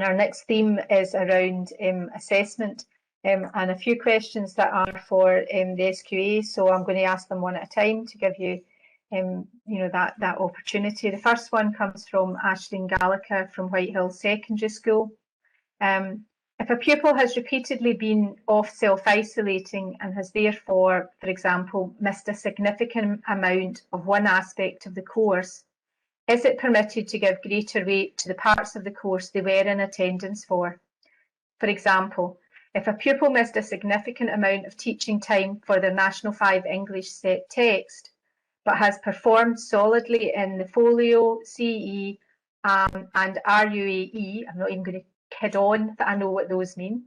And our next theme is around assessment, and a few questions that are for the SQA. So I'm going to ask them one at a time to give you, that opportunity. The first one comes from Aisling Gallagher from Whitehill Secondary School. If a pupil has repeatedly been off self-isolating and has therefore, for example, missed a significant amount of one aspect of the course, is it permitted to give greater weight to the parts of the course they were in attendance for? For example, if a pupil missed a significant amount of teaching time for their National 5 English set text, but has performed solidly in the folio, CE, and RUAE, I'm not even going to kid on that I know what those mean,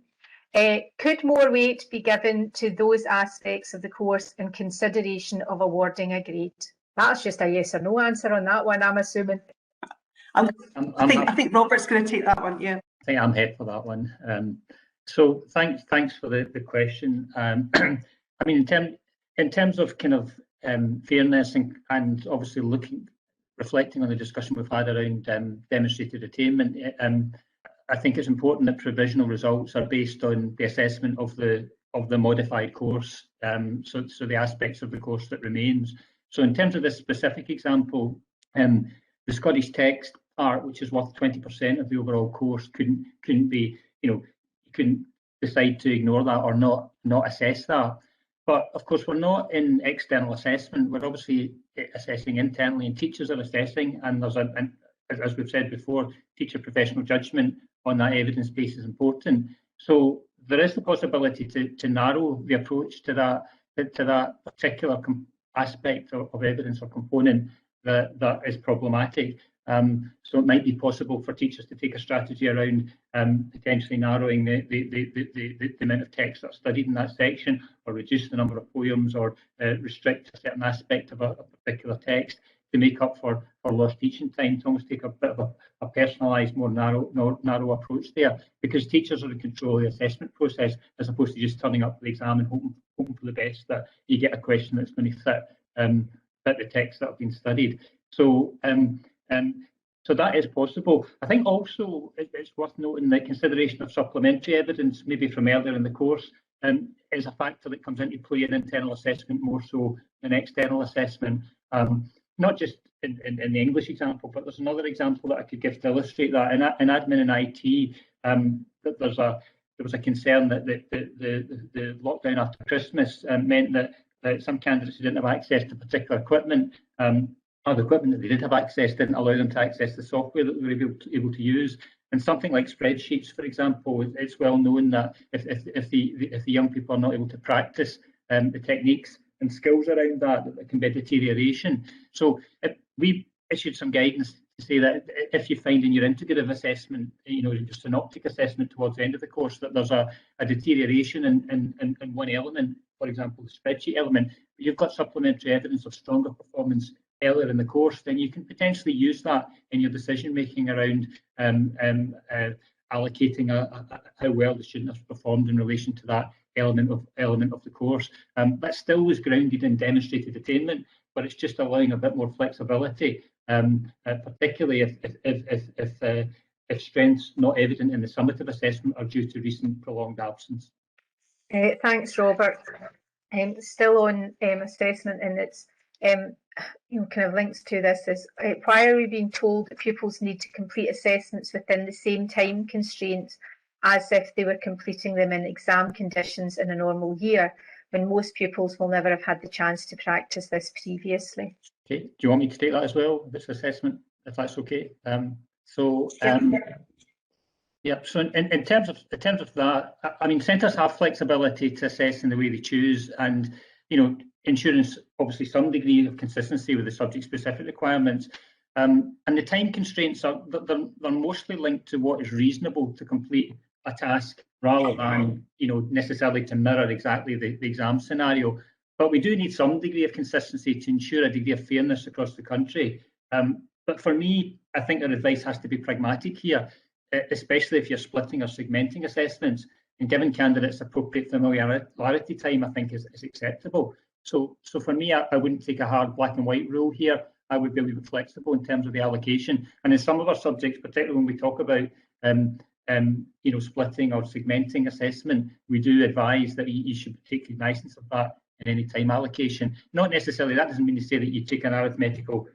could more weight be given to those aspects of the course in consideration of awarding a grade? That's just a yes or no answer on that one, I'm assuming. I think Robert's going to take that one, yeah. I think I'm head for that one. So thanks for the question. I mean, in terms of kind of fairness and obviously reflecting on the discussion we've had around demonstrated attainment, I think it's important that provisional results are based on the assessment of the modified course, so the aspects of the course that remains. So in terms of this specific example, the Scottish text part, which is worth 20% of the overall course, couldn't be, you couldn't decide to ignore that or not assess that. But of course, we're not in external assessment. We're obviously assessing internally, and teachers are assessing. And there's as we've said before, teacher professional judgment on that evidence base is important. So there is the possibility to narrow the approach to that particular aspect of evidence or component that is problematic. So it might be possible for teachers to take a strategy around potentially narrowing the amount of text that's studied in that section, or reduce the number of poems, or restrict a certain aspect of a particular text to make up for lost teaching time, to almost take a bit of a personalised, more narrow approach there, because teachers are in control of the assessment process, as opposed to just turning up for the exam and hoping for the best that you get a question that's going to fit the text that have been studied. So so that is possible. I think also it's worth noting that consideration of supplementary evidence, maybe from earlier in the course, is a factor that comes into play in internal assessment more so than external assessment. Not just in the English example, but there's another example that I could give to illustrate that. In admin and IT, that there was a concern that the lockdown after Christmas meant that some candidates who didn't have access to particular equipment, or the equipment that they did have access didn't allow them to access the software that they were able to use. And something like spreadsheets, for example, it's well known that if the young people are not able to practice the techniques and skills around that, there can be a deterioration. So we issued some guidance to say that if you find in your integrative assessment, your synoptic assessment towards the end of the course, that there's a deterioration in one element, for example, the spreadsheet element, but you've got supplementary evidence of stronger performance earlier in the course, then you can potentially use that in your decision making around allocating how well the student has performed in relation to that element of the course. That still was grounded in demonstrated attainment, but it's just allowing a bit more flexibility, particularly if strengths not evident in the summative assessment are due to recent prolonged absence. Thanks, Robert. Still on assessment, and it's kind of links to this is why are we being told that pupils need to complete assessments within the same time constraints as if they were completing them in exam conditions in a normal year, when most pupils will never have had the chance to practice this previously? Okay, do you want me to take that as well, this assessment, if that's okay? Yeah, so in terms of that, I mean, centres have flexibility to assess in the way they choose, and ensuring obviously some degree of consistency with the subject-specific requirements. And the time constraints they're mostly linked to what is reasonable to complete a task, rather than necessarily to mirror exactly the exam scenario. But we do need some degree of consistency to ensure a degree of fairness across the country. But for me, I think our advice has to be pragmatic here, especially if you're splitting or segmenting assessments, and giving candidates appropriate familiarity time, I think is acceptable. So for me, I wouldn't take a hard black and white rule here. I would be a little bit flexible in terms of the allocation. And in some of our subjects, particularly when we talk about splitting or segmenting assessment, we do advise that you should take cognizance of that in any time allocation. Not necessarily, that doesn't mean to say that you take an arithmetical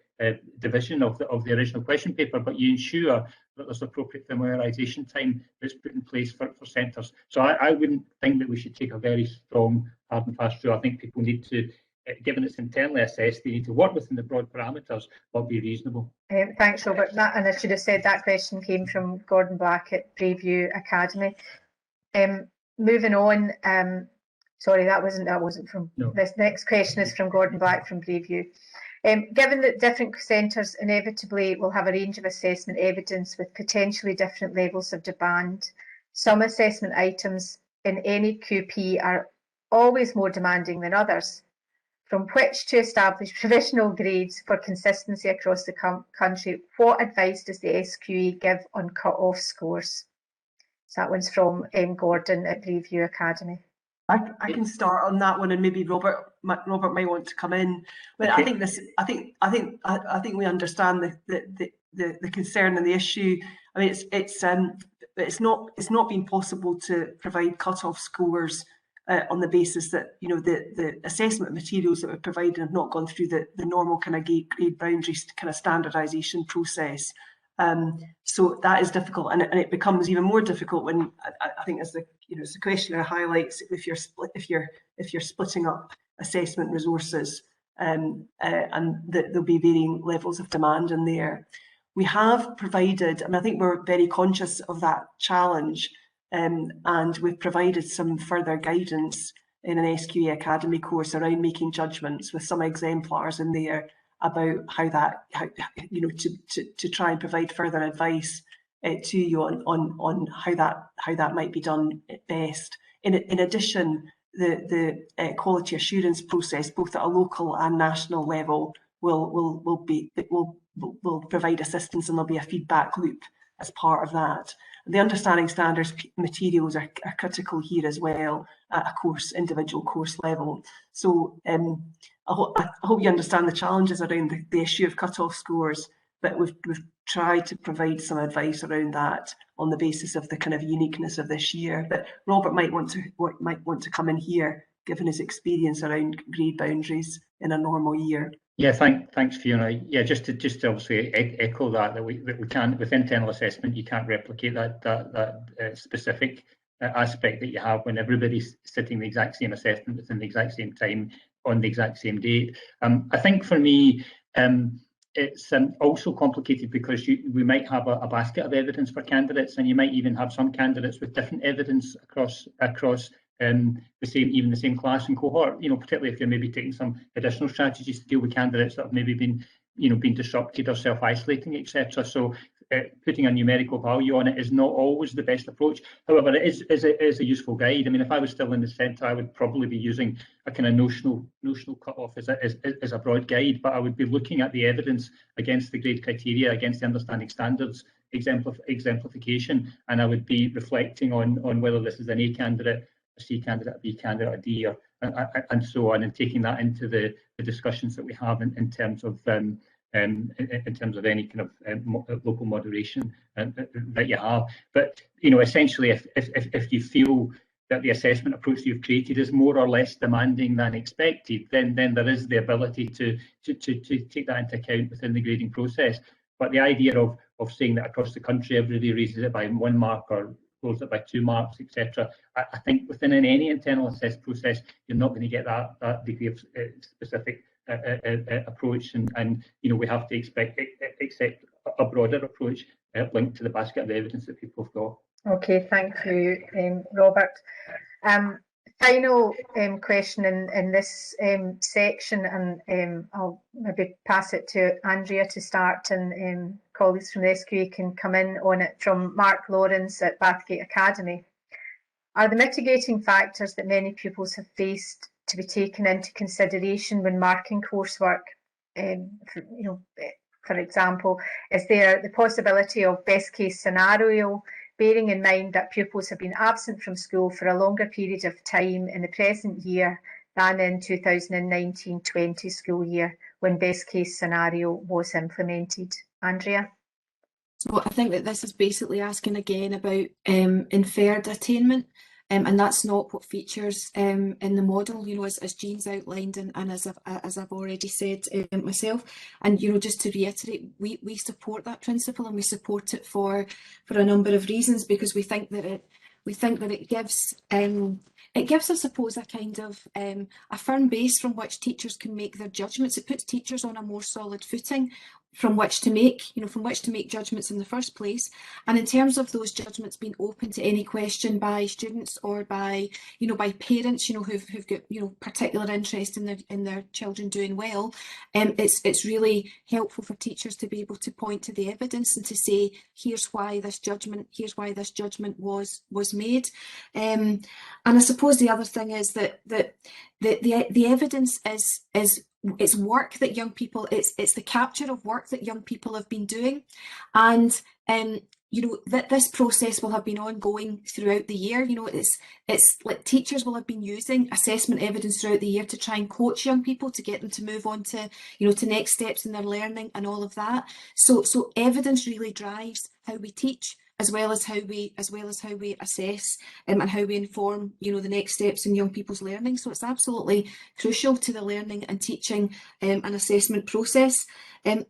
division of the original question paper, but you ensure that there's appropriate familiarisation time that's put in place for centres. So I wouldn't think that we should take a very strong hard and fast rule. I think people need to, given it's internally assessed, they need to work within the broad parameters, but be reasonable. Thanks, Robert. And I should have said that question came from Gordon Black at Brayview Academy. Moving on, sorry, that wasn't from. No. This next question is from Gordon Black from Brayview. Given that different centres inevitably will have a range of assessment evidence with potentially different levels of demand, some assessment items in any QP are always more demanding than others. From which to establish provisional grades for consistency across the country, what advice does the SQA give on cut-off scores? So that one's from Gordon at Brayview Academy. I can start on that one, and maybe Robert might want to come in. But okay. I think we understand the concern and the issue. I mean, it's not been possible to provide cut-off scores on the basis that the assessment materials that we're providing have not gone through the normal kind of grade boundaries kind of standardisation process. So that is difficult, and it becomes even more difficult when I think, as the questioner highlights, if you're splitting up assessment resources, and there'll be varying levels of demand in there. We have provided, and I think we're very conscious of that challenge, and we've provided some further guidance in an SQA Academy course around making judgments with some exemplars in there about how to try and provide further advice to you on how that might be done best. In addition, the quality assurance process, both at a local and national level, will provide assistance, and there'll be a feedback loop as part of that. The understanding standards materials are critical here as well at a individual course level. So I hope you understand the challenges around the issue of cut-off scores, but we've tried to provide some advice around that on the basis of the kind of uniqueness of this year. But Robert might want to come in here, given his experience around grade boundaries in a normal year. Yeah, thanks, Fiona. Yeah, just to obviously echo that we can't, with internal assessment, you can't replicate that specific aspect that you have when everybody's sitting the exact same assessment within the exact same time on the exact same date. I think for me, it's also complicated because we might have a basket of evidence for candidates, and you might even have some candidates with different evidence across the same class and cohort. Particularly if you're maybe taking some additional strategies to deal with candidates that have maybe been disrupted or self-isolating, etc. So putting a numerical value on it is not always the best approach. However, it is a useful guide. I mean, if I was still in the centre, I would probably be using a kind of notional cut-off as a broad guide, but I would be looking at the evidence against the grade criteria, against the understanding standards exemplification, and I would be reflecting on whether this is an A candidate, a C candidate, a B candidate, a D, and so on, and taking that into the discussions that we have in terms of any kind of local moderation that you have. But essentially, if you feel that the assessment approach you've created is more or less demanding than expected, then there is the ability to take that into account within the grading process. But the idea of saying that across the country everybody raises it by 1 mark or goes it by 2 marks, etc. I think within any internal assessment process, you're not going to get that degree of specific approach, and we have to accept a broader approach linked to the basket of evidence that people have got. Okay, thank you, Robert. Final question in this section, and I'll maybe pass it to Andrea to start, and colleagues from the SQA can come in on it, from Mark Lawrence at Bathgate Academy. Are the mitigating factors that many pupils have faced to be taken into consideration when marking coursework? For example, is there the possibility of best case scenario, bearing in mind that pupils have been absent from school for a longer period of time in the present year than in 2019-20 school year, when best case scenario was implemented? Andrea? So I think that this is basically asking again about inferred attainment, and that's not what features in the model, you know, as Jean's outlined and as I've already said myself. And, you know, just to reiterate, we support that principle, and we support it for a number of reasons, because we think that it gives I suppose, a kind of a firm base from which teachers can make their judgments. It puts teachers on a more solid footing from which to make judgments in the first place. And in terms of those judgments being open to any question by students or by parents, who've got, particular interest in their children doing well, it's really helpful for teachers to be able to point to the evidence and to say, here's why this judgment was made. And I suppose the other thing is that the evidence is it's work that young people, it's the capture of work that young people have been doing, and that this process will have been ongoing throughout the year. It's like teachers will have been using assessment evidence throughout the year to try and coach young people, to get them to move on to to next steps in their learning and all of that. So evidence really drives how we teach, as well as how we assess and how we inform the next steps in young people's learning. So it's absolutely crucial to the learning and teaching and assessment process.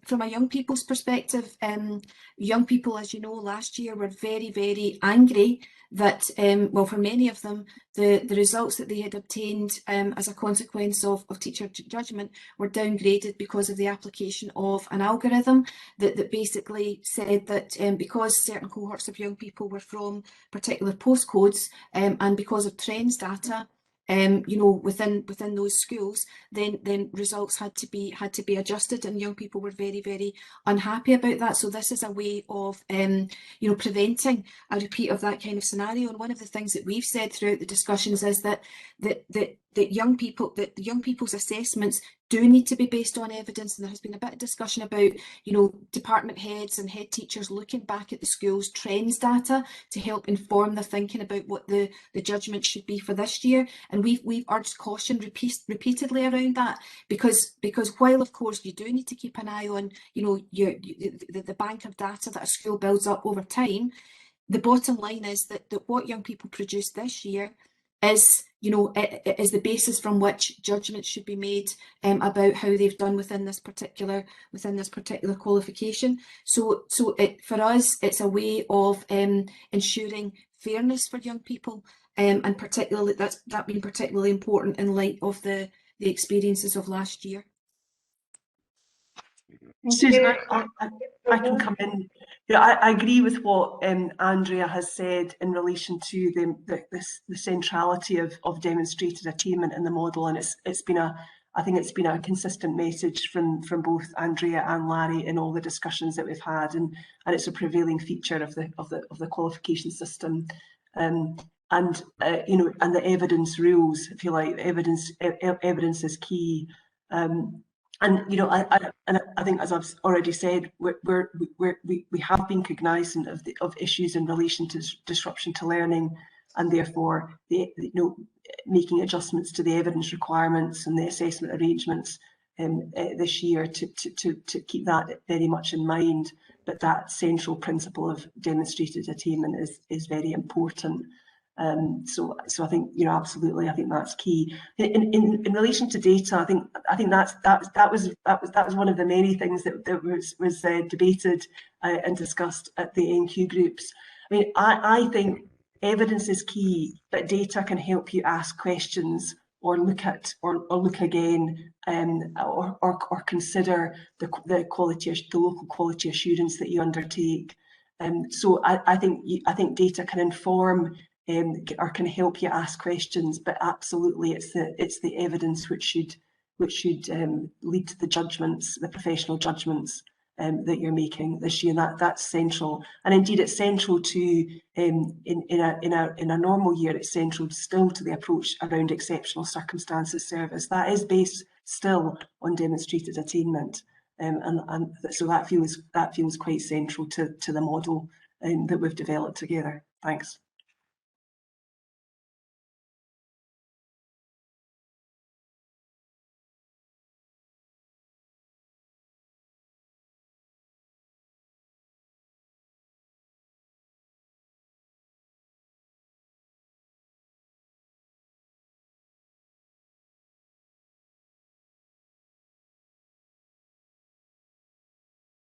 From a young people's perspective, young people, as you know, last year were very, very angry that, for many of them, the results that they had obtained as a consequence of teacher judgment were downgraded because of the application of an algorithm that basically said that because certain cohorts of young people were from particular postcodes and because of trends data, within those schools, then results had to be adjusted, and young people were very, very unhappy about that. So this is a way of preventing a repeat of that kind of scenario. And one of the things that we've said throughout the discussions is that young people's assessments do need to be based on evidence, and there has been a bit of discussion about department heads and head teachers looking back at the school's trends data to help inform their thinking about what the judgment should be for this year. And we've urged caution repeatedly around that, because while of course you do need to keep an eye on the bank of data that a school builds up over time, the bottom line is that what young people produce this year is the basis from which judgments should be made about how they've done within this particular qualification. So for us, it's a way of ensuring fairness for young people, and particularly that being particularly important in light of the experiences of last year. Susan, I can come in. I agree with what Andrea has said in relation to the centrality of demonstrated attainment in the model, and I think it's been a consistent message from both Andrea and Larry in all the discussions that we've had, and it's a prevailing feature of the qualification system. And the evidence rules, if you like. Evidence is key. And I think, as I've already said, we have been cognizant of issues in relation to disruption to learning, and therefore making adjustments to the evidence requirements and the assessment arrangements this year to keep that very much in mind. But that central principle of demonstrated attainment is very important. So I think absolutely, I think that's key. In relation to data, I think that was one of the many things that was debated and discussed at the NQ groups. I mean, I think evidence is key, but data can help you ask questions or look at or look again, or consider the local quality assurance that you undertake. So I think data can inform or can help you ask questions, but absolutely it's the evidence which should lead to the judgments, the professional judgments that you're making this year. That's central, and indeed it's central to in a normal year. It's central still to the approach around exceptional circumstances service. That is based still on demonstrated attainment, and so that feels quite central to the model that we've developed together. Thanks.